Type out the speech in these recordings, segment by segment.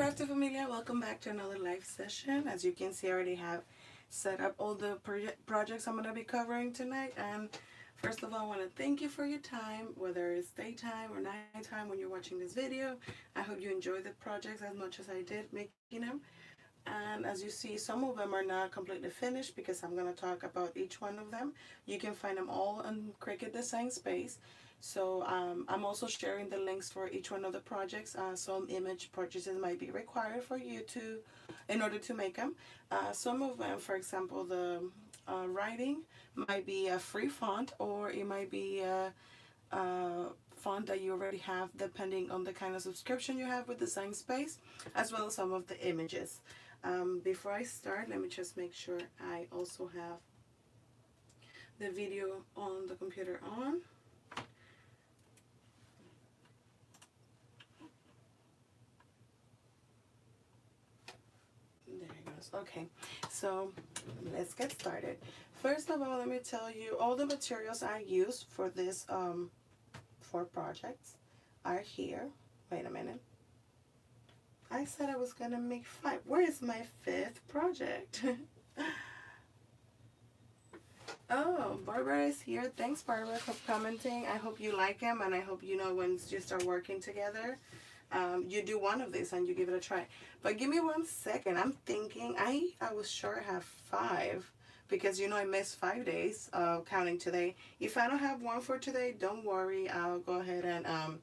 crafty familia, welcome back to another live session. As you can see, I already have set up all the projects I'm going to be covering tonight. And first of all, I want to thank you for your time, whether it's daytime or nighttime when you're watching this video. I hope you enjoy the projects as much as I did making them. And as you see, some of them are not completely finished because I'm going to talk about each one of them. You can find them all on Cricut Design Space. So I'm also sharing the links for each one of the projects. Some image purchases might be required for you in order to make them. Some of them, for example, the writing might be a free font, or it might be a font that you already have depending on the kind of subscription you have with Design Space, as well as some of the images. Before I start, let me just make sure I also have the video on the computer on. There it goes. Okay, so let's get started. First of all, let me tell you all the materials I use for this 4 projects are here. Wait a minute. I said I was gonna make 5. Where is my 5th project? Oh, Barbara is here. Thanks, Barbara, for commenting. I hope you like him, and I hope you know when you start working together, you do one of these and you give it a try. But give me 1 second. I'm thinking I was sure I have 5 because I missed 5 days counting today. If I don't have one for today, don't worry. I'll go ahead and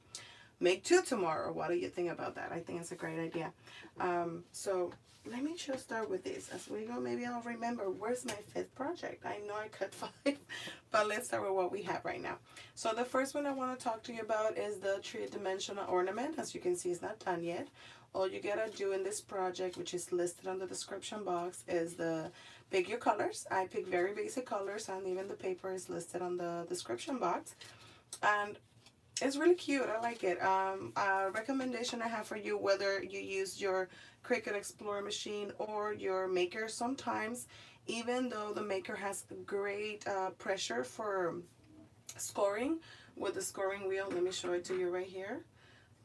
make 2 tomorrow. What do you think about that? I think it's a great idea. So let me just start with this. As we go, maybe I'll remember where's my 5th project. I know I cut 5, but let's start with what we have right now. So the first one I want to talk to you about is the 3-dimensional ornament. As you can see, it's not done yet. All you gotta do in this project, which is listed on the description box, is pick your colors. I pick very basic colors, and even the paper is listed on the description box. And it's really cute. I like it. A recommendation I have for you, whether you use your Cricut Explorer machine or your maker, sometimes, even though the maker has great pressure for scoring with the scoring wheel, let me show it to you right here,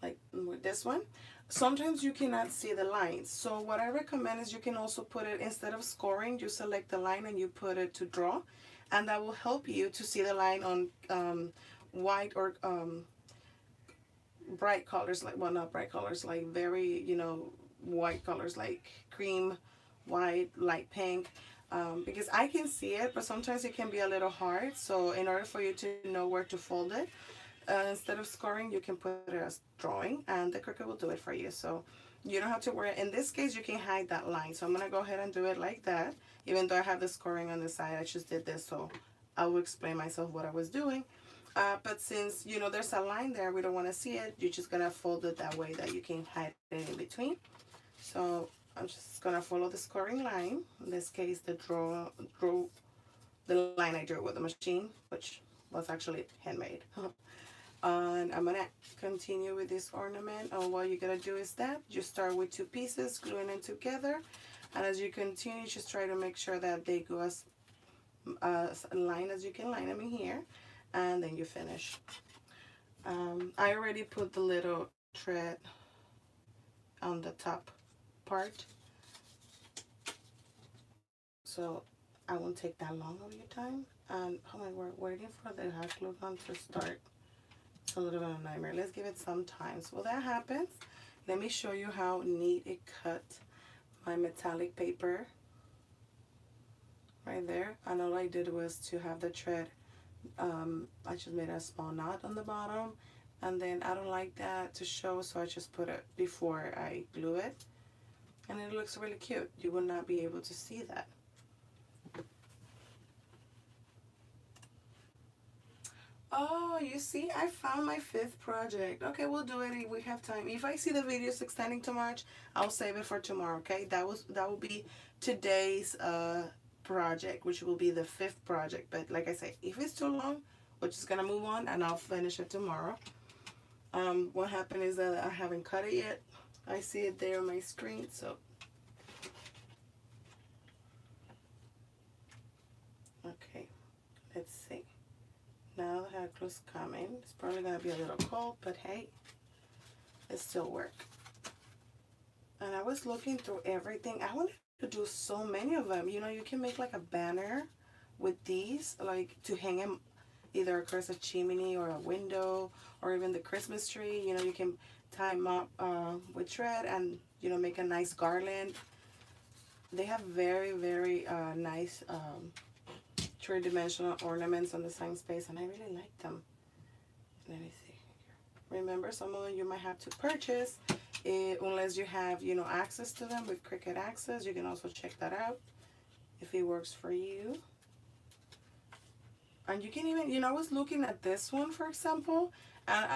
like with this one, sometimes you cannot see the lines. So what I recommend is you can also put it, instead of scoring, you select the line and you put it to draw, and that will help you to see the line on white or bright colors, like, well, not bright colors, like very white colors, like cream, white, light pink, because I can see it, but sometimes it can be a little hard. So in order for you to know where to fold it, instead of scoring, you can put it as drawing, and the Cricut will do it for you. So you don't have to worry. In this case, you can hide that line. So I'm gonna go ahead and do it like that. Even though I have the scoring on the side, I just did this so I will explain myself what I was doing. But since there's a line there, we don't want to see it, you're just gonna fold it that way that you can hide it in between. So I'm just gonna follow the scoring line. In this case, the line I drew with the machine, which was actually handmade. And I'm gonna continue with this ornament. And what you're gonna do is that you start with 2 pieces, gluing them together, and as you continue, just try to make sure that they go as line as you can line them in here, and then you finish. I already put the little thread on the top part, so I won't take that long of your time. And we're waiting for the hot glue gun to start. It's a little bit of a nightmare. Let's give it some time. So while that happens, let me show you how neat it cut my metallic paper right there. And all I did was to have the thread, I just made a small knot on the bottom, and then I don't like that to show, so I just put it before I glue it, and it looks really cute. You will not be able to see that. Oh, you see, I found my 5th project. Okay, we'll do it if we have time. If I see the videos extending too much, I'll save it for tomorrow. Okay, that will be today's project, which will be the 5th project. But like I say, if it's too long, we're just gonna move on and I'll finish it tomorrow. What happened is that I haven't cut it yet. I see it there on my screen, so okay, let's see. Now the hot glue's coming. It's probably gonna be a little cold, but hey, it still work. And I was looking through everything. I wanted to do so many of them. You know, you can make like a banner with these, like to hang them either across a chimney or a window or even the Christmas tree. You know, you can tie them up with thread and, you know, make a nice garland. They have very, very nice three-dimensional ornaments on the sign space, and I really like them. Let me see. Remember, some of them you might have to purchase unless you have, you know, access to them with Cricut Access. You can also check that out if it works for you. And you can even, you know, I was looking at this one, for example, and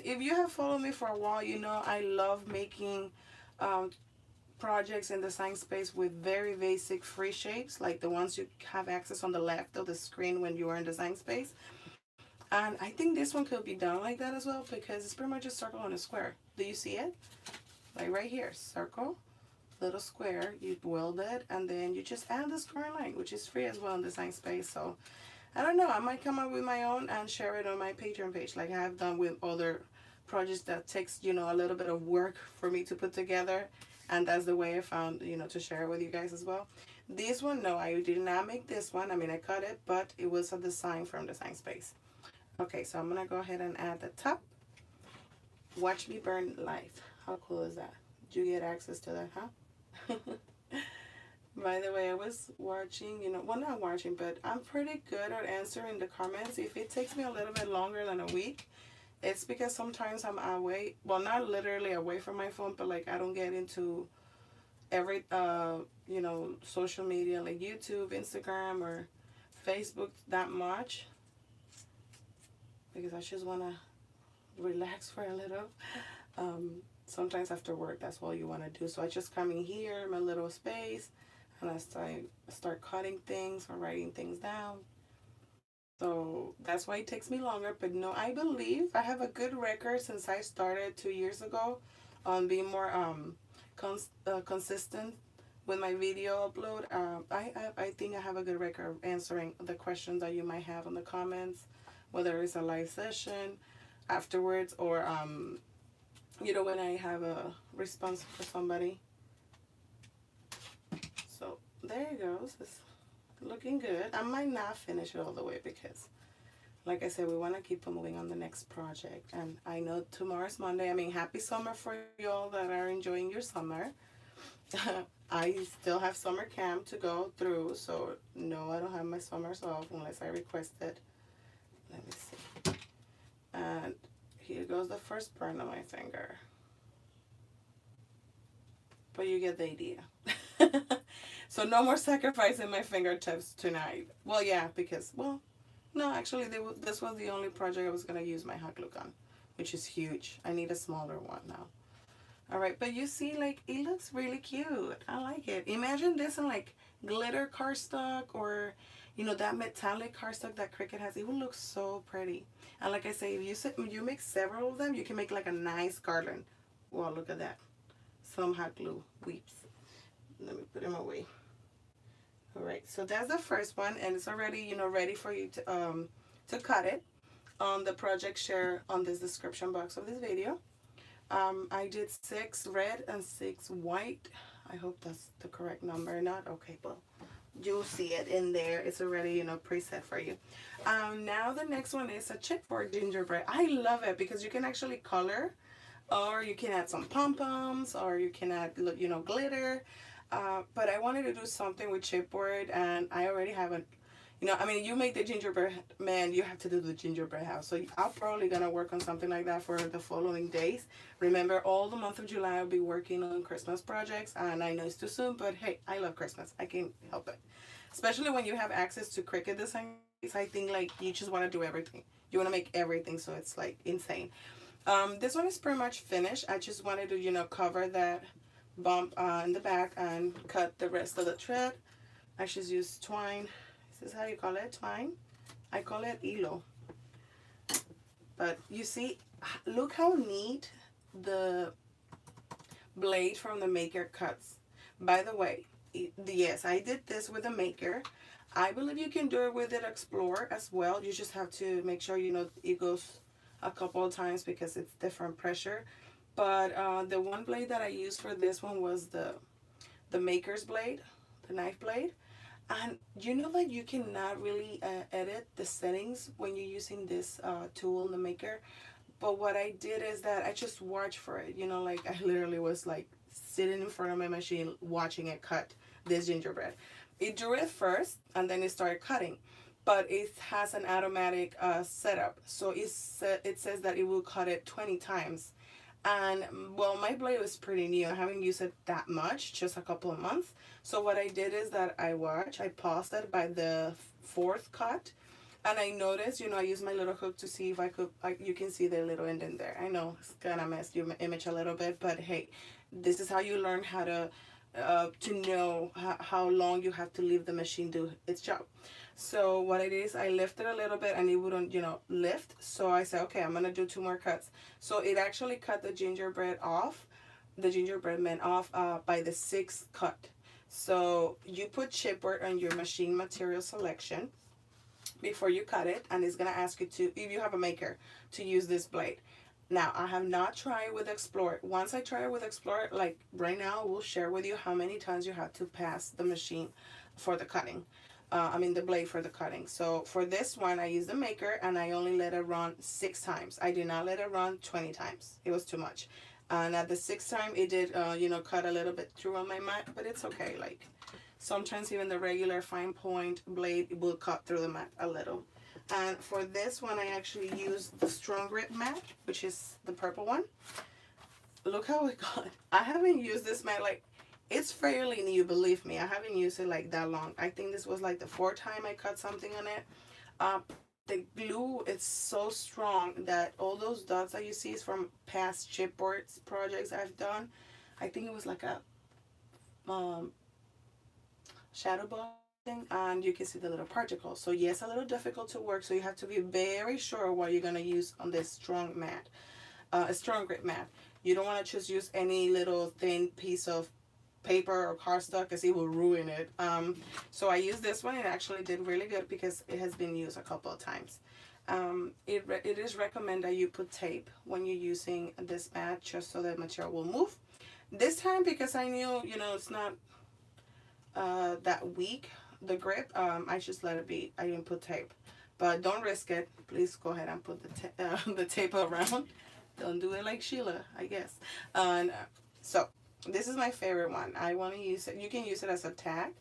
if you have followed me for a while, you know I love making projects in the sign space with very basic free shapes, like the ones you have access on the left of the screen when you are in the sign space. And I think this one could be done like that as well, because it's pretty much a circle and a square. Do you see it? Like right here, circle, little square, you weld it, and then you just add the square line, which is free as well in the sign space. So I don't know, I might come up with my own and share it on my Patreon page, like I have done with other projects that takes, you know, a little bit of work for me to put together. And that's the way I found, you know, to share it with you guys as well. This one, no, I did not make this one. I mean, I cut it, but it was a design from the sign space. Okay, so I'm going to go ahead and add the top. Watch me burn live. How cool is that? Did you get access to that, huh? By the way, I was watching, you know, well, not watching, but I'm pretty good at answering the comments. If it takes me a little bit longer than a week, it's because sometimes I'm away, well, not literally away from my phone, but like I don't get into every, you know, social media like YouTube, Instagram, or Facebook that much, because I just want to relax for a little. Sometimes after work, that's all you want to do. So I just come in here, my little space, and I start cutting things or writing things down. So that's why it takes me longer. But no, I believe I have a good record since I started 2 years ago on being more consistent with my video upload. I think I have a good record of answering the questions that you might have in the comments, whether it's a live session afterwards or you know, when I have a response for somebody. So there it goes. It's looking good. I might not finish it all the way because, like I said, we want to keep moving on the next project. And I know tomorrow's Monday. I mean, happy summer for y'all that are enjoying your summer. I still have summer camp to go through, so no, I don't have my summers off unless I request it. Let me see. And here goes the first burn on my finger. But you get the idea. So no more sacrificing my fingertips tonight. Well, yeah, because, well, no, actually, this was the only project I was going to use my hot glue gun, which is huge. I need a smaller one now. All right, but you see, like, it looks really cute. I like it. Imagine this in, like, glitter cardstock or, you know, that metallic cardstock that Cricut has. It would look so pretty. And like I say, if you make several of them, you can make, like, a nice garland. Wow, look at that. Some hot glue weeps. Let me put them away. All right, so that's the first one, and it's already, you know, ready for you to cut it on the project share on this description box of this video. I did 6 red and 6 white. I hope that's the correct number or not. Okay, well, you'll see it in there. It's already, you know, preset for you. Now the next one is a chipboard gingerbread. I love it because you can actually color, or you can add some pom-poms, or you can add, you know, glitter. But I wanted to do something with chipboard, and I already have a, you know, I mean, you make the gingerbread man, you have to do the gingerbread house. So I'm probably going to work on something like that for the following days. Remember, all the month of July, I'll be working on Christmas projects, and I know it's too soon, but hey, I love Christmas. I can't help it. Especially when you have access to Cricut designs, I think, like, you just want to do everything. You want to make everything, so it's, like, insane. This one is pretty much finished. I just wanted to, you know, cover that bump in the back and cut the rest of the thread. I just use twine. Is this how you call it? Twine? I call it hilo. But you see, look how neat the blade from the maker cuts. By the way, yes, I did this with a maker. I believe you can do it with an Explorer as well. You just have to make sure, you know, it goes a couple of times because it's different pressure. But the one blade that I used for this one was the maker's blade, the knife blade. And you know that you cannot really edit the settings when you're using this tool in the maker. But what I did is that I just watched for it. You know, like I literally was like sitting in front of my machine watching it cut this gingerbread. It drew it first and then it started cutting. But it has an automatic setup. So it says that it will cut it 20 times. And well, my blade was pretty new. I haven't used it that much, just a couple of months. So what I did is that I paused it by the fourth cut. And I noticed, you know, I used my little hook to see if I could, you can see the little indent there. I know it's gonna mess your image a little bit, but hey, this is how you learn how to know how long you have to leave the machine do its job. So what I did is I lifted a little bit and it wouldn't, you know, lift. So I said, okay, I'm gonna do 2 more cuts. So it actually cut the gingerbread off, the gingerbread man off by the 6th cut. So you put chipboard on your machine material selection before you cut it, and it's gonna ask you to, if you have a maker, to use this blade. Now I have not tried with Explorer. Once I try it with Explorer, like right now, we'll share with you how many times you have to pass the machine for the cutting. The blade for the cutting. So for this one, I used the maker and I only let it run 6 times. I did not let it run 20 times. It was too much. And at the 6th time, it did, you know, cut a little bit through on my mat, but it's okay. Like sometimes even the regular fine point blade will cut through the mat a little. And for this one, I actually used the strong grip mat, which is the purple one. Look how it got. I haven't used this mat, like, it's fairly new, believe me. I haven't used it like that long. I think this was like the 4th time I cut something on it. The glue is so strong that all those dots that you see is from past chipboards projects I've done. I think it was like a shadow boxing, and you can see the little particles. So yes, a little difficult to work, so you have to be very sure what you're going to use on this strong mat, a strong grip mat. You don't want to just use any little thin piece of paper or cardstock because it will ruin it. So I used this one. It actually did really good because it has been used a couple of times. It is recommended that you put tape when you're using this mat just so the material will move. This time, because I knew, you know, it's not that weak, the grip, I just let it be. I didn't put tape, but don't risk it. Please go ahead and put the tape around. Don't do it like Sheila, I guess. And so this is my favorite one. I want to use it. You can use it as a tag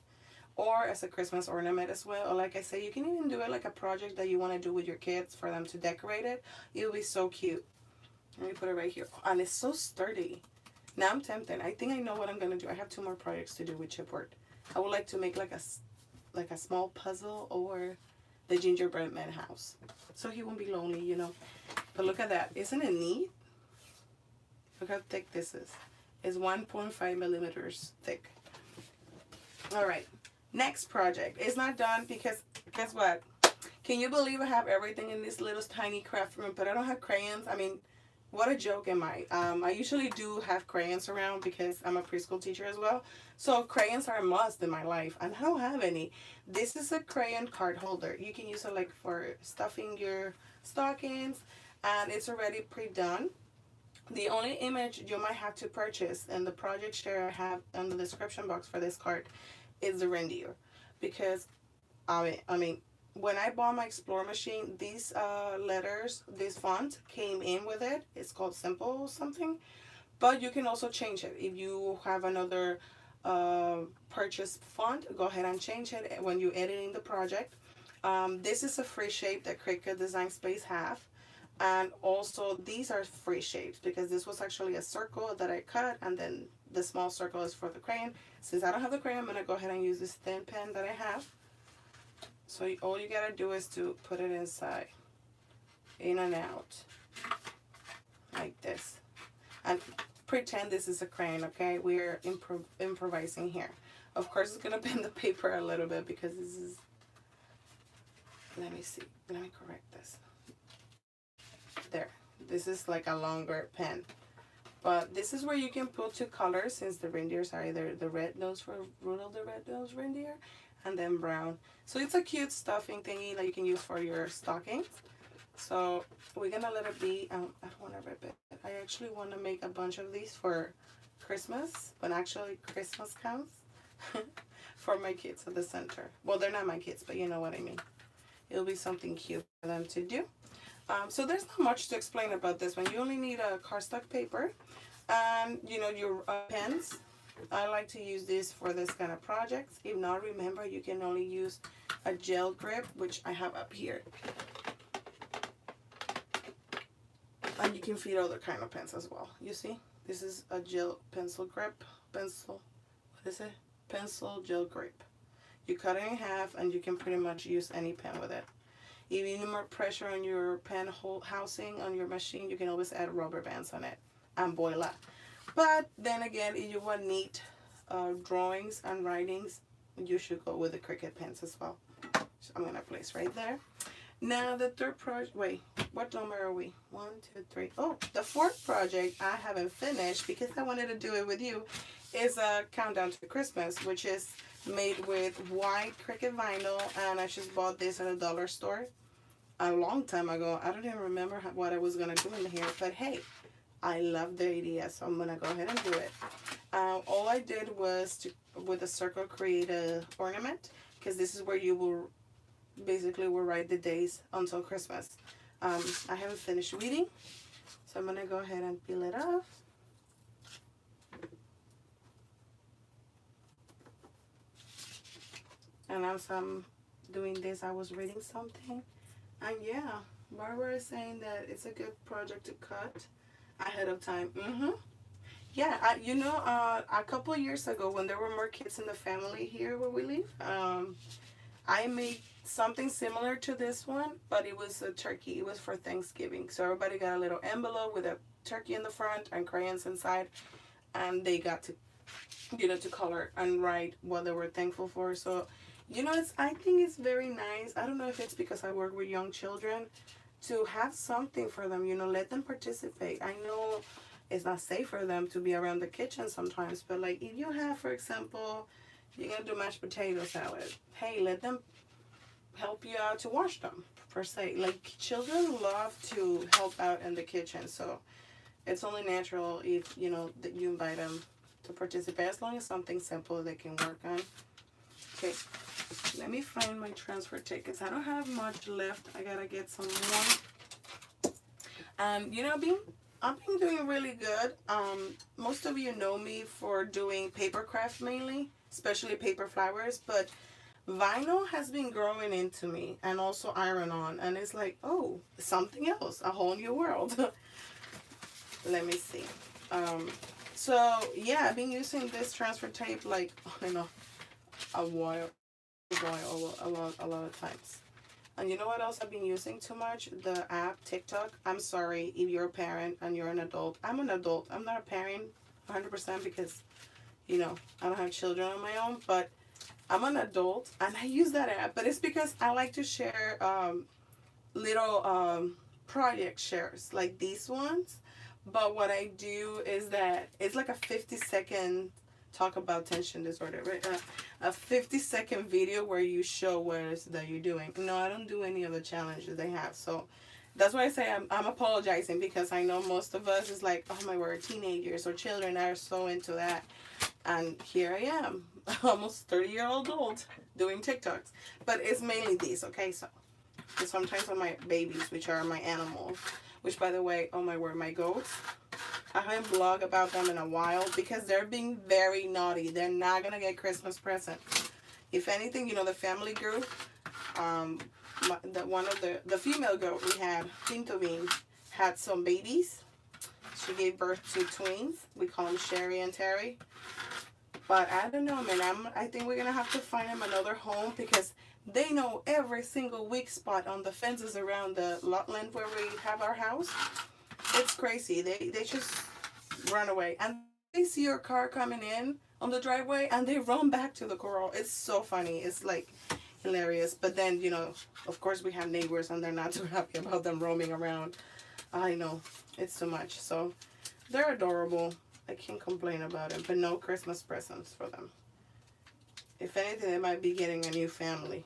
or as a Christmas ornament as well. Or like I say, you can even do it like a project that you want to do with your kids for them to decorate it. It'll be so cute. Let me put it right here. And it's so sturdy. Now I'm tempted. I think I know what I'm going to do. I have 2 more projects to do with chipboard. I would like to make like a small puzzle or the gingerbread man house. So he won't be lonely, you know. But look at that. Isn't it neat? Look how thick this is. It's 1.5 millimeters thick. All right. Next project. It's not done because guess what? Can you believe I have everything in this little tiny craft room, but I don't have crayons? I mean, what a joke am I? I usually do have crayons around because I'm a preschool teacher as well. So crayons are a must in my life, and I don't have any. This is a crayon card holder. You can use it like for stuffing your stockings, and it's already pre-done. The only image you might have to purchase, and the project share I have in the description box for this card, is the reindeer. Because, I mean, when I bought my Explorer machine, these letters, this font came in with it. It's called Simple something. But you can also change it. If you have another purchase font, go ahead and change it when you're editing the project. This is a free shape that Cricut Design Space have. And also these are free shapes because this was actually a circle that I cut, and then the small circle is for the crayon. Since I don't have the crayon, I'm going to go ahead and use this thin pen that I have. So all you gotta do is to put it inside, in and out, like this. And pretend this is a crayon, okay? We're improvising here. Of course, it's gonna bend the paper a little bit because this is, let me see, let me correct this. There, this is like a longer pen. But this is where you can put 2 colors, since the reindeers are either the red nose for Rudolph the Red-Nosed Reindeer and then brown. So it's a cute stuffing thingy that you can use for your stockings. So we're gonna let it be. I don't want to rip it. I actually want to make a bunch of these for Christmas, but actually Christmas counts for my kids at the center. Well, they're not my kids, but you know what I mean. It'll be something cute for them to do. So there's not much to explain about this one. You only need a cardstock paper and, you know, your pens. I like to use this for this kind of projects. If not, remember, you can only use a gel grip, which I have up here. And you can feed other kind of pens as well. You see, this is a gel pencil grip. Pencil, what is it? Pencil gel grip. You cut it in half and you can pretty much use any pen with it. If you need more pressure on your pen housing on your machine, you can always add rubber bands on it and voila. But then again, if you want neat drawings and writings, you should go with the Cricut pens as well. So I'm going to place right there. Now the third project, wait, what number are we? 1, 2, 3. Oh, the fourth project I haven't finished because I wanted to do it with you is a countdown to Christmas, which is made with white Cricut vinyl, and I just bought this at a dollar store a long time ago. I don't even remember what I was going to do in here, but hey, I love the idea, so I'm going to go ahead and do it. All I did was with a circle, create a ornament, because this is where you will basically will write the days until Christmas. I haven't finished weeding, so I'm going to go ahead and peel it off. And as I'm doing this, I was reading something. And yeah, Barbara is saying that it's a good project to cut ahead of time. Yeah, you know, a couple of years ago when there were more kids in the family here where we live, I made something similar to this one, but it was a turkey. It was for Thanksgiving. So everybody got a little envelope with a turkey in the front and crayons inside. And they got to, you know, to color and write what they were thankful for. So, you know, I think it's very nice. I don't know if it's because I work with young children to have something for them, you know, let them participate. I know it's not safe for them to be around the kitchen sometimes, but like if you have, for example, you're going to do mashed potato salad, hey, let them help you out to wash them, per se. Like, children love to help out in the kitchen, so it's only natural if, you know, that you invite them to participate, as long as something simple they can work on. Okay, let me find my transfer tickets. I don't have much left. I gotta get some more. You know, I've been doing really good. Most of you know me for doing paper craft mainly, especially paper flowers, but vinyl has been growing into me, and also iron-on, and it's like, oh, something else, a whole new world. Let me see. So yeah, I've been using this transfer tape like on and off a while, a lot of times. And you know what else I've been using too much? The app TikTok. I'm sorry if you're a parent and you're an adult. I'm an adult. I'm not a parent 100% because, you know, I don't have children on my own, but I'm an adult and I use that app. But it's because I like to share little project shares like these ones. But what I do is that it's like a 50-second talk about tension disorder, right? A 50-second video where you show what it is that you're doing. No, I don't do any of the challenges they have. So that's why I say I'm apologizing, because I know most of us is like, oh my word, teenagers or children are so into that. And here I am, almost 30-year-old doing TikToks. But it's mainly these, okay? So sometimes on my babies, which are my animals, which by the way, oh my word, my goats, I haven't blogged about them in a while because they're being very naughty. They're not going to get Christmas presents. If anything, you know, the family group, the female goat we had, Pinto Bean, had some babies. She gave birth to twins. We call them Sherry and Terry. But I don't know, man. I think we're going to have to find them another home because they know every single weak spot on the fences around the lot land where we have our house. It's crazy. They just run away. And they see your car coming in on the driveway and they run back to the corral. It's so funny. It's like hilarious. But then, you know, of course we have neighbors and they're not too happy about them roaming around. I know. It's too much. So they're adorable. I can't complain about it. But no Christmas presents for them. If anything, they might be getting a new family.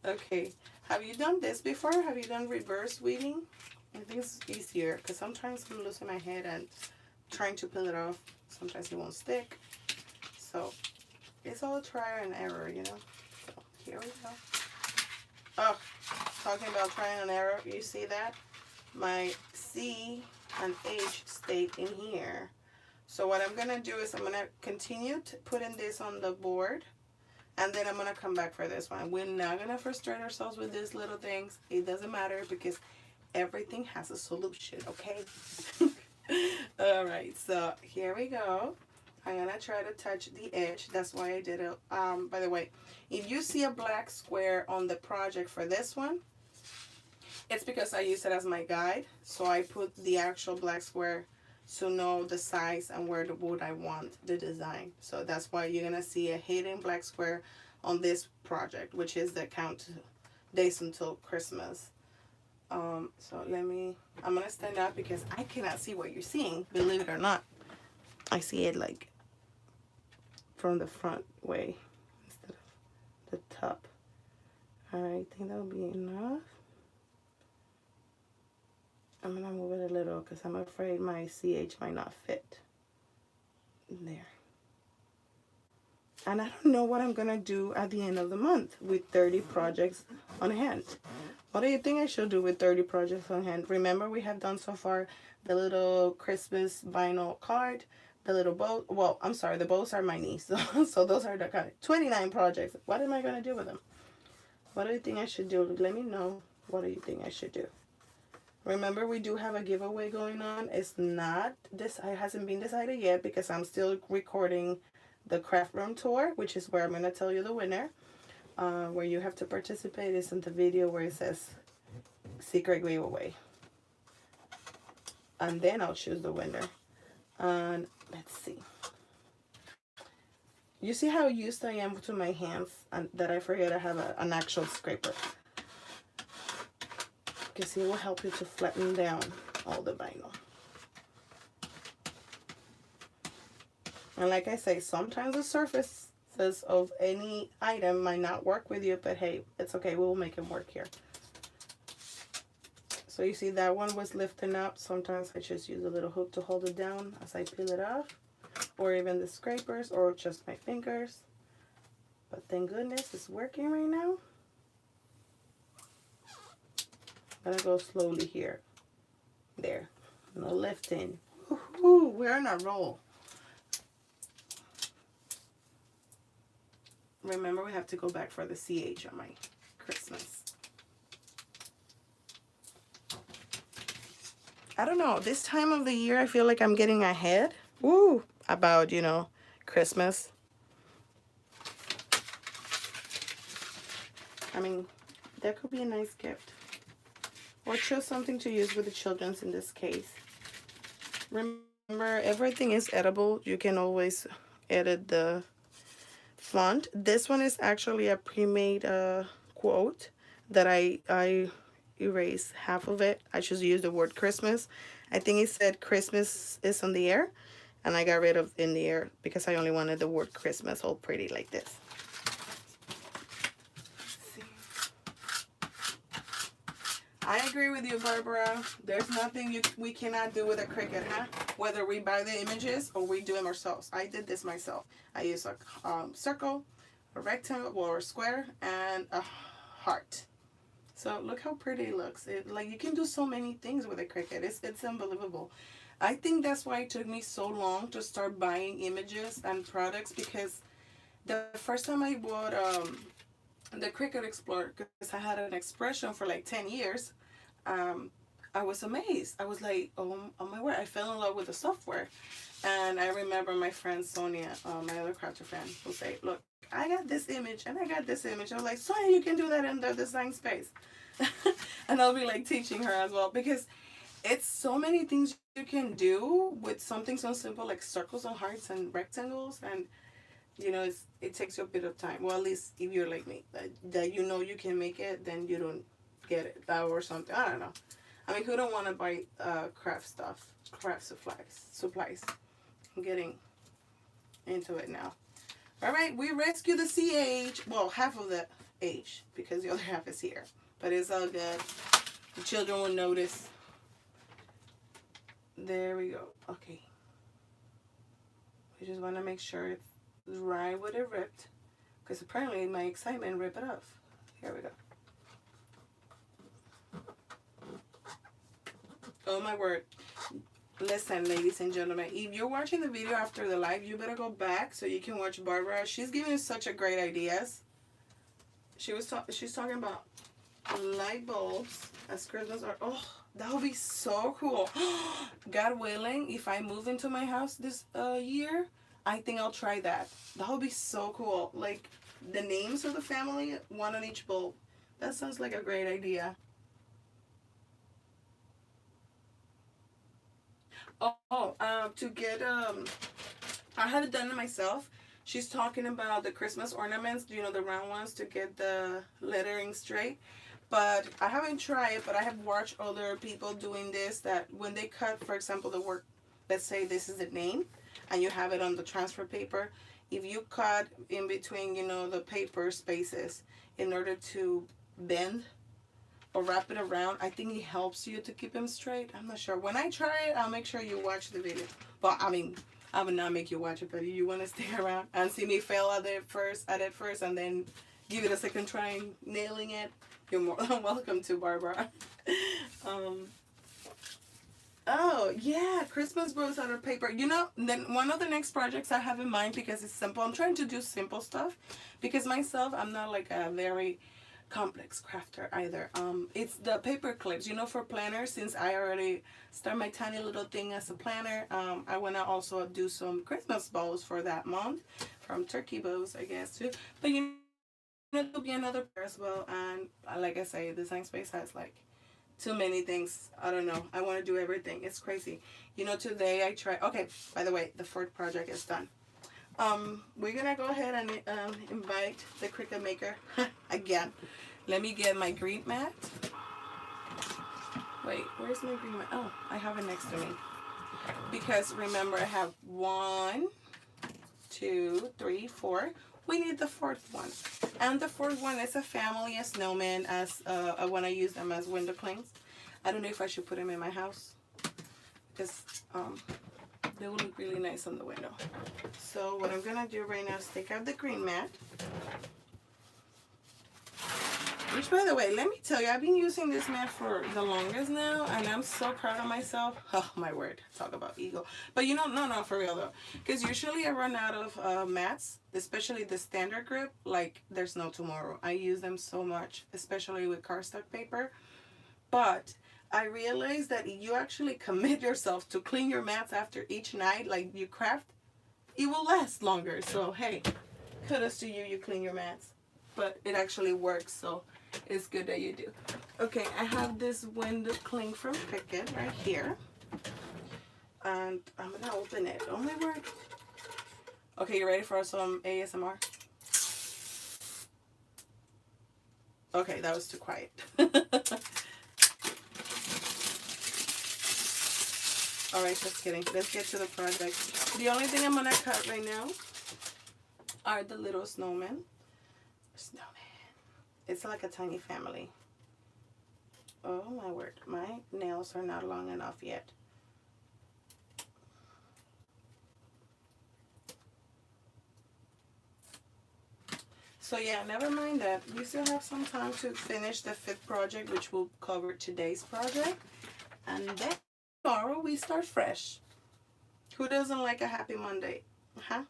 Okay. Have you done this before? Have you done reverse weaving? I think it's easier because sometimes I'm losing my head and trying to peel it off. Sometimes it won't stick. So it's all trial and error, you know. So here we go. Oh, talking about trial and error, you see that? My C and H stayed in here. So what I'm gonna do is I'm gonna continue putting this on the board, and then I'm gonna come back for this one. We're not gonna frustrate ourselves with these little things. It doesn't matter because everything has a solution, okay? All right, so here we go. I'm gonna try to touch the edge. That's why I did it. By the way, if you see a black square on the project for this one, it's because I use it as my guide. So I put the actual black square to know the size and where the wood I want the design. So that's why you're gonna see a hidden black square on this project, which is the count days until Christmas. So I'm gonna stand up because I cannot see what you're seeing, believe it or not. I see it like from the front way instead of the top. I think that'll be enough. I'm gonna move it a little because I'm afraid my CH might not fit there. And I don't know what I'm gonna do at the end of the month with 30 projects on hand. What do you think I should do with 30 projects on hand? Remember, we have done so far the little Christmas vinyl card, the little bow. Well, I'm sorry, the bows are my niece. So those are the kind of 29 projects. What am I gonna do with them? What do you think I should do? Let me know. What do you think I should do? Remember, we do have a giveaway going on. It's not this. It hasn't been decided yet because I'm still recording the craft room tour, which is where I'm going to tell you the winner. Where you have to participate is in the video where it says secret giveaway. And then I'll choose the winner. And let's see. You see how used I am to my hands and that I forget I have an actual scraper. Because it will help you to flatten down all the vinyl. And like I say, sometimes the surfaces of any item might not work with you, but hey, it's okay, we'll make it work here. So you see that one was lifting up. Sometimes I just use a little hook to hold it down as I peel it off, or even the scrapers, or just my fingers. But thank goodness it's working right now. I'm gonna go slowly here. There. No lifting. Woohoo! We're on a roll. Remember, we have to go back for the CH on my Christmas. I don't know. This time of the year, I feel like I'm getting ahead. Woo! About, you know, Christmas. I mean, that could be a nice gift. Or choose something to use with the children's in this case. Remember, everything is edible. You can always edit the font. This one is actually a pre-made quote that I erased half of it. I just used the word Christmas. I think it said Christmas is on the air, and I got rid of in the air because I only wanted the word Christmas all pretty like this. I agree with you, Barbara. There's nothing we cannot do with a Cricut, huh? Whether we buy the images or we do them ourselves. I did this myself. I used a circle, a rectangle, or a square, and a heart. So look how pretty it looks. Like, you can do so many things with a Cricut. It's unbelievable. I think that's why it took me so long to start buying images and products, because the first time I bought the Cricut Explorer, because I had an expression for like 10 years, I was amazed. I was like, oh my word, I fell in love with the software. And I remember my friend Sonia, my other crafter friend, who say, look, I got this image and I got this image. I was like, Sonia, you can do that in the design space. And I'll be like teaching her as well, because it's so many things you can do with something so simple like circles and hearts and rectangles. And you know, it takes you a bit of time. Well, at least if you're like me, that you know you can make it, then you don't get it, or something. I don't know. I mean, who don't want to buy craft stuff, craft supplies? I'm getting into it now. All right, we rescued the CH. Well, half of the H, because the other half is here. but it's all good. The children will notice. There we go. Okay. We just want to make sure it's right with it ripped, because apparently my excitement ripped it off. Here we go. Oh my word. Listen, ladies and gentlemen, if you're watching the video after the live, you better go back so you can watch Barbara. She's giving such a great ideas. She's talking about light bulbs as Christmas or that would be so cool. God willing, if I move into my house this year, I think I'll try that. That would be so cool. Like the names of the family, one on each bulb. That sounds like a great idea. To get I had it done myself. She's talking about the Christmas ornaments, you know, the round ones, to get the lettering straight. But I haven't tried it, but I have watched other people doing this, that when they cut, for example, the work, let's say this is the name, and you have it on the transfer paper. If you cut in between, you know, the paper spaces in order to bend or wrap it around, I think it helps you to keep them straight. I'm not sure. When I try it, I'll make sure you watch the video. Well, I mean, I will not make you watch it, but if you want to stay around and see me fail at it first, and then give it a second try nailing it, you're more than welcome to, Barbara. Oh, yeah, Christmas bows out of paper. You know, then one of the next projects I have in mind, because it's simple. I'm trying to do simple stuff, because myself, I'm not like a very complex crafter either. It's the paper clips, you know, for planners. Since I already start my tiny little thing as a planner, I want to also do some Christmas bows for that month, from turkey bows, I guess, too. But you know, there'll be another pair as well. And like I say, Design Space has like too many things. I don't know. I want to do everything. It's crazy. You know, today I tried. Okay, by the way, the fourth project is done. We're gonna go ahead and invite the Cricut maker again. Let me get my green mat. Wait, where's my green mat? Oh, I have it next to me. Because remember, I have 1, 2, 3, 4. We need the fourth one. And the fourth one is a family, a snowman, as I want to use them as window clings. I don't know if I should put them in my house, because they will look really nice on the window. So what I'm going to do right now is take out the green mat. Which, by the way, let me tell you, I've been using this mat for the longest now, and I'm so proud of myself. Oh, my word. Talk about ego. But you know, no, for real, though. Because usually I run out of mats, especially the standard grip, like there's no tomorrow. I use them so much, especially with cardstock paper. But I realized that if you actually commit yourself to clean your mats after each night, like you craft, it will last longer. So, hey, kudos to you, you clean your mats. But it actually works, so it's good that you do. Okay, I have this window cling from Cricut right here. And I'm going to open it. Oh, my word. Okay, you ready for some ASMR? Okay, that was too quiet. Alright, just kidding. Let's get to the project. The only thing I'm going to cut right now are the little snowmen. Snowman. It's like a tiny family. Oh my word. My nails are not long enough yet. So yeah, never mind that. We still have some time to finish the fifth project, which will cover today's project. And then tomorrow we start fresh. Who doesn't like a happy Monday? Huh?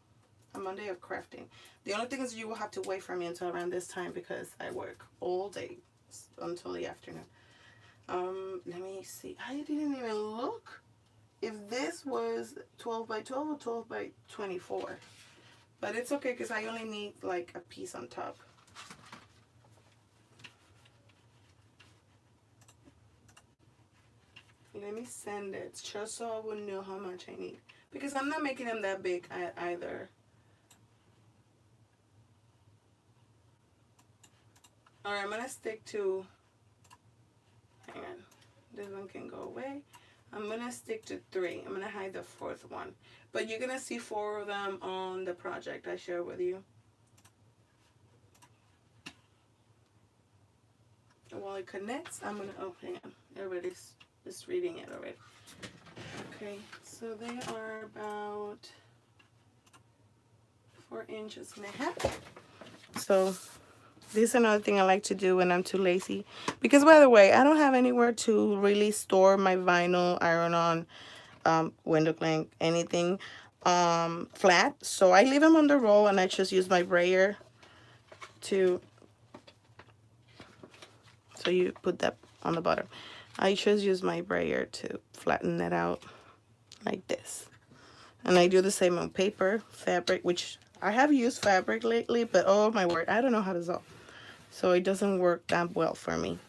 A Monday of crafting. The only thing is you will have to wait for me until around this time, because I work all day until the afternoon. Let me see. I didn't even look if this was 12 by 12 or 12 by 24. But it's okay, because I only need like a piece on top. Let me send it just so I will know how much I need. Because I'm not making them that big either. Alright, I'm going to stick to, hang on, this one can go away. I'm going to stick to 3. I'm going to hide the fourth one. But you're going to see 4 of them on the project I share with you. And while it connects, I'm gonna, oh, hang on. Everybody's just reading it already. Okay, so they are about 4.5 inches. So this is another thing I like to do when I'm too lazy. Because by the way, I don't have anywhere to really store my vinyl, iron-on, window clink, anything flat. So I leave them on the roll and I just use my brayer to, so you put that on the bottom. I just use my brayer to flatten it out like this. And I do the same on paper, fabric, which I have used fabric lately, but oh my word, I don't know how to sew. So it doesn't work that well for me.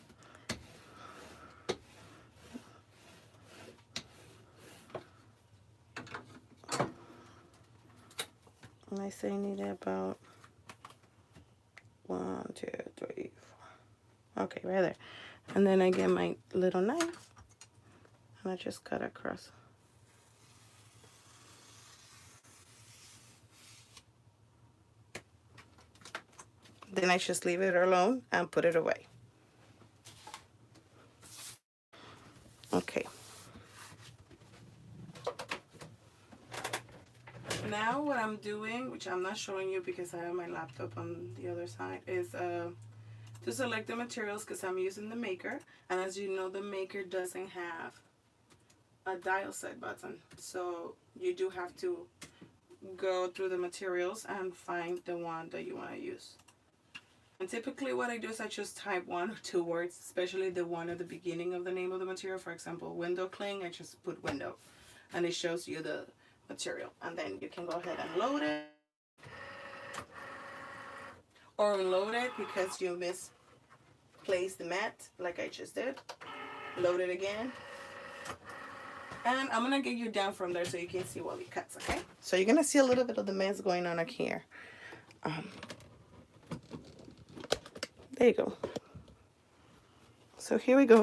And I say I need about 1, 2, 3, 4. Okay, right there. And then I get my little knife and I just cut across. Then I just leave it alone and put it away. Okay. Now what I'm doing, which I'm not showing you because I have my laptop on the other side, is to select the materials because I'm using the maker. And as you know, the maker doesn't have a dial set button. So you do have to go through the materials and find the one that you want to use. And typically what I do is I just type 1 or 2 words, especially the one at the beginning of the name of the material. For example, window cling, I just put window. And it shows you the material. And then you can go ahead and load it. Or unload it because you misplaced the mat, like I just did. Load it again. And I'm going to get you down from there so you can see while it cuts, okay? So you're going to see a little bit of the mess going on here. There you go. So here we go.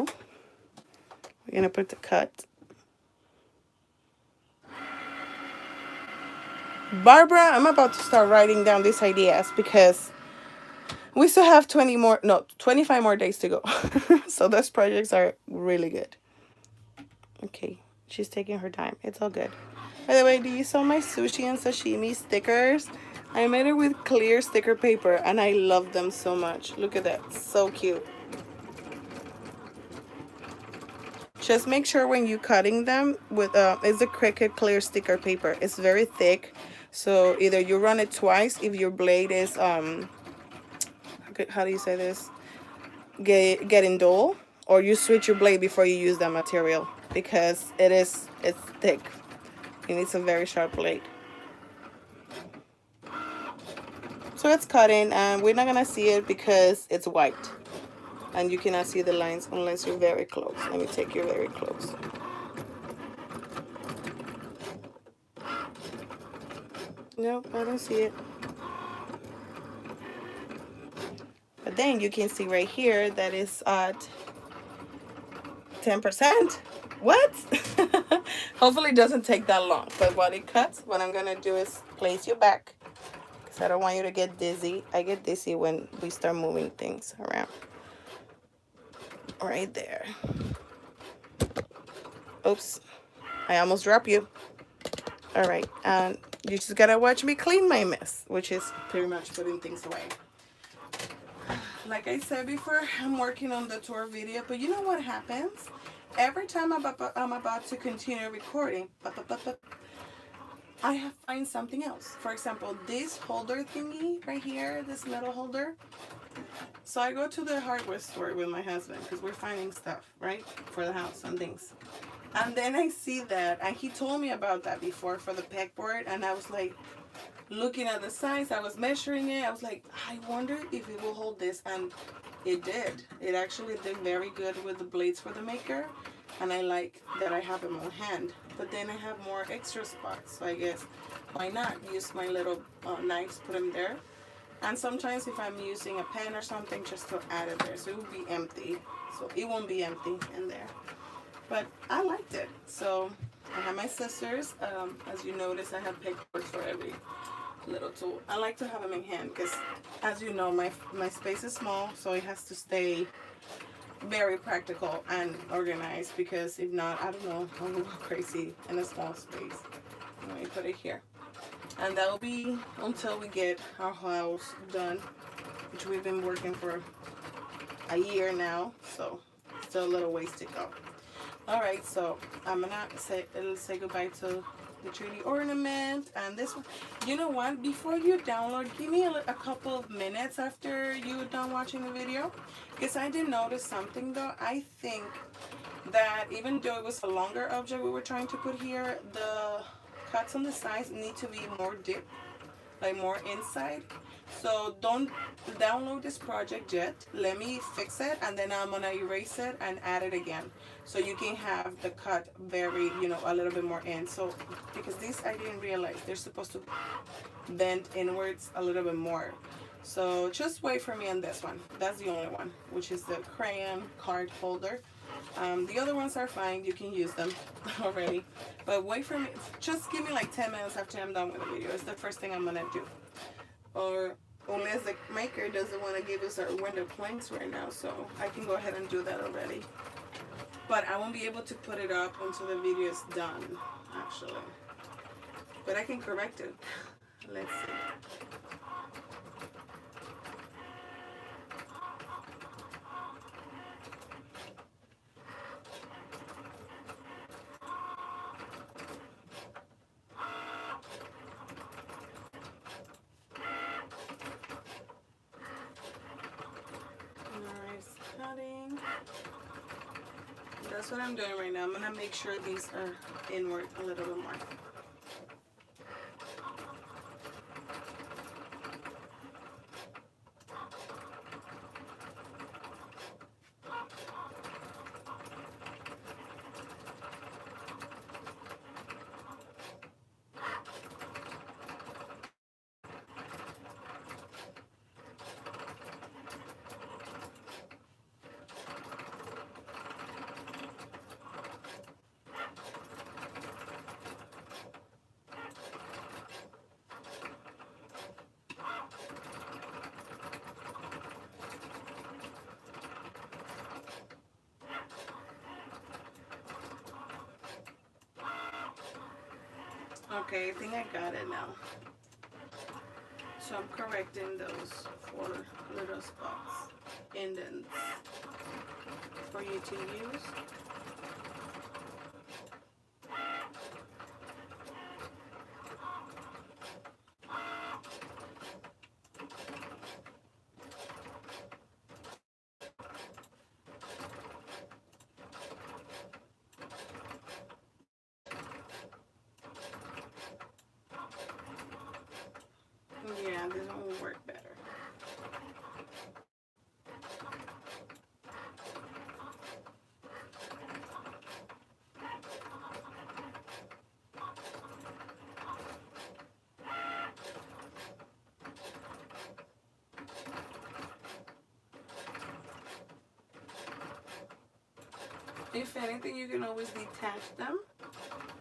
We're going to put the cut. Barbara, I'm about to start writing down these ideas because we still have 25 more days to go. So those projects are really good. Okay, she's taking her time. It's all good. By the way, do you saw my sushi and sashimi stickers? I made it with clear sticker paper and I love them so much. Look at that, so cute. Just make sure when you're cutting them with it's a Cricut clear sticker paper. It's very thick, so either you run it twice if your blade is how do you say this? Getting dull, or you switch your blade before you use that material because it's thick. It needs a very sharp blade. So it's cutting and we're not gonna see it because it's white and you cannot see the lines unless you're very close. Let me take you very close. Nope, I don't see it. But then you can see right here that is at 10%. What? Hopefully it doesn't take that long. But while it cuts, what I'm gonna do is place you back. Because I don't want you to get dizzy. I get dizzy when we start moving things around. Right there. Oops. I almost dropped you. All right. And you just gotta watch me clean my mess, which is pretty much putting things away. Like I said before, I'm working on the tour video, but you know what happens? Every time I'm about to continue recording, I have find something else. For example, this holder thingy right here, this metal holder. So I go to the hardware store with my husband because we're finding stuff, right, for the house and things. And then I see that, and he told me about that before for the pegboard, and I was like, looking at the size, I was measuring it. I was like, I wonder if it will hold this, and it did. It actually did very good with the blades for the maker, and I like that I have them on hand. But then I have more extra spots, so I guess why not use my little knives, put them there. And sometimes if I'm using a pen or something, just to add it there, so it will be empty. So it won't be empty in there. But I liked it. So I have my scissors. As you notice, I have pegboards for every little tool. I like to have them in hand because, as you know, my space is small, so it has to stay very practical and organized, because if not, I don't know, I'll go crazy in a small space. Let me put it here. And that will be until we get our house done, which we've been working for a year now, so still a little ways to go. All right, so I'm gonna say goodbye to the 3D ornament and this one. You know what? Before you download, give me a couple of minutes after you're done watching the video, because I did notice something though. I think that even though it was a longer object we were trying to put here, the cuts on the sides need to be more deep, like more inside. So don't download this project yet. Let me fix it, and then I'm gonna erase it and add it again, so you can have the cut very, you know, a little bit more in. So because these, I didn't realize they're supposed to bend inwards a little bit more. So just wait for me on this one. That's the only one, which is the crayon card holder. The other ones are fine, you can use them already, but wait for me. Just give me like 10 minutes after I'm done with the video. It's the first thing I'm gonna do. Or unless the maker doesn't want to give us our window planks right now, so I can go ahead and do that already. But I won't be able to put it up until the video is done, actually. But I can correct it. Let's see. Cutting. That's what I'm doing right now. I'm gonna make sure these are inward a little bit more. Okay, I think I got it now. So I'm correcting those 4 little spots, indents, for you to use. Yeah, this one will work better. If anything, you can always detach them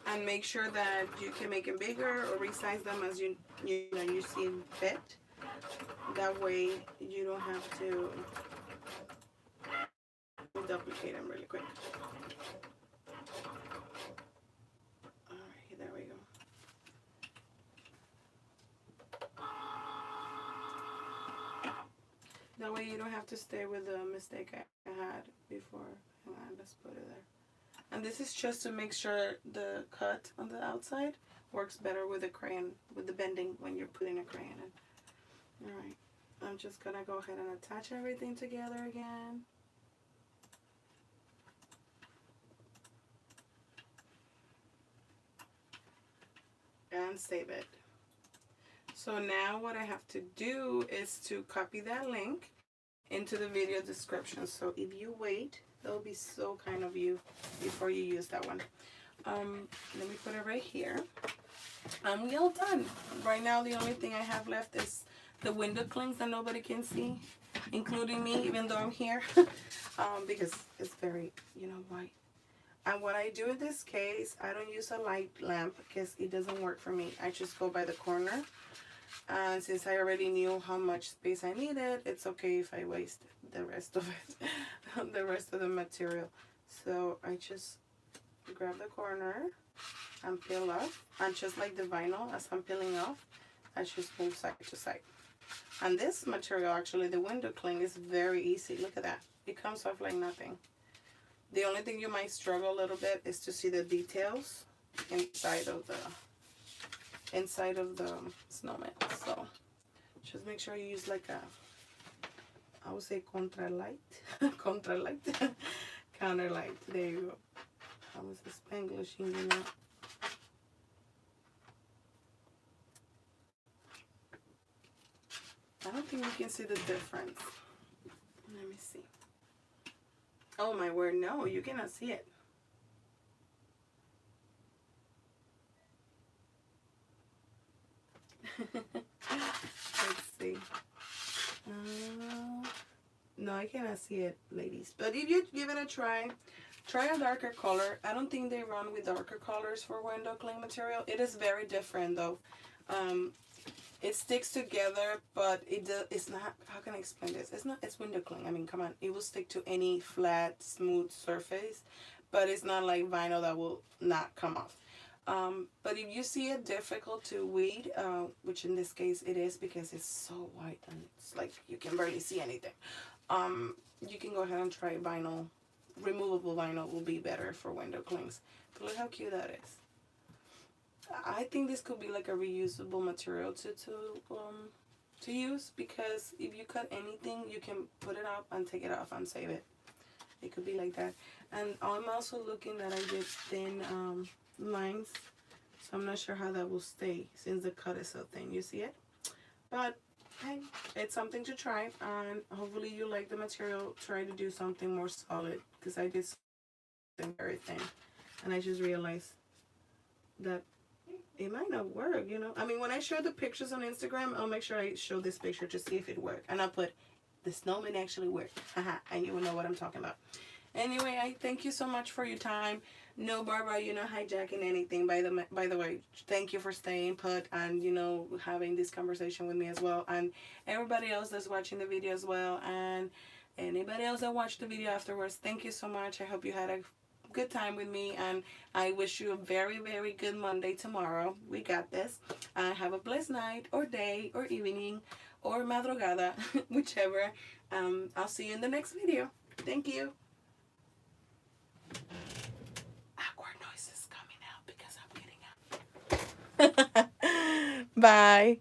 and make sure that you can make them bigger or resize them as you see fit. That way you don't have to duplicate them really quick. Alright, there we go. That way you don't have to stay with the mistake I had before. Hang on, let's put it there. And this is just to make sure the cut on the outside works better with the crayon, with the bending when you're putting a crayon in. Alright, I'm just gonna go ahead and attach everything together again. And save it. So now what I have to do is to copy that link into the video description. So if you wait, that will be so kind of you before you use that one. Let me put it right here. And we all done. Right now the only thing I have left is the window clings that nobody can see, including me, even though I'm here. Because it's very, white. And what I do in this case, I don't use a light lamp because it doesn't work for me. I just go by the corner And since I already knew how much space I needed, it's okay if I waste the rest of it, the rest of the material. So I just grab the corner and peel off, and just like the vinyl, as I'm peeling off, I just move side to side. And this material, actually, the window cling, is very easy. Look at that. It comes off like nothing. The only thing you might struggle a little bit is to see the details inside of the snowman. So just make sure you use like a, I would say contra light, contra light, counter light. There you go. I was Spanglishing, you know. I don't think you can see the difference. Let me see. Oh my word, no, you cannot see it. Let's see. No, I cannot see it, ladies. But if you give it a try a darker color. I don't think they run with darker colors for window cling material. It is very different though. It sticks together, but it's not, how can I explain this? It's window cling. I mean, come on. It will stick to any flat, smooth surface, but it's not like vinyl that will not come off. But if you see it difficult to weed, which in this case it is because it's so white and it's like you can barely see anything, you can go ahead and try vinyl. Removable vinyl will be better for window clings. But look how cute that is. I think this could be like a reusable material to use, because if you cut anything, you can put it up and take it off and save it. It could be like that. And I'm also looking that I did thin lines, so I'm not sure how that will stay since the cut is so thin. You see it? But hey, it's something to try, and hopefully you like the material. Try to do something more solid, because I did something very thin, and I just realized that it might not work, you know. I mean, when I show the pictures on Instagram, I'll make sure I show this picture to see if it worked, and I'll put the snowman actually worked, and you will know what I'm talking about. Anyway, I thank you so much for your time. No, Barbara, you're not hijacking anything. By the way, thank you for staying put and, you know, having this conversation with me as well, and everybody else that's watching the video as well, and anybody else that watched the video afterwards. Thank you so much. I hope you had a good time with me, and I wish you a very, very good Monday tomorrow. We got this. Have a blessed night or day or evening or madrugada, whichever. I'll see you in the next video. Thank you. Awkward noises coming out because I'm getting up. Bye.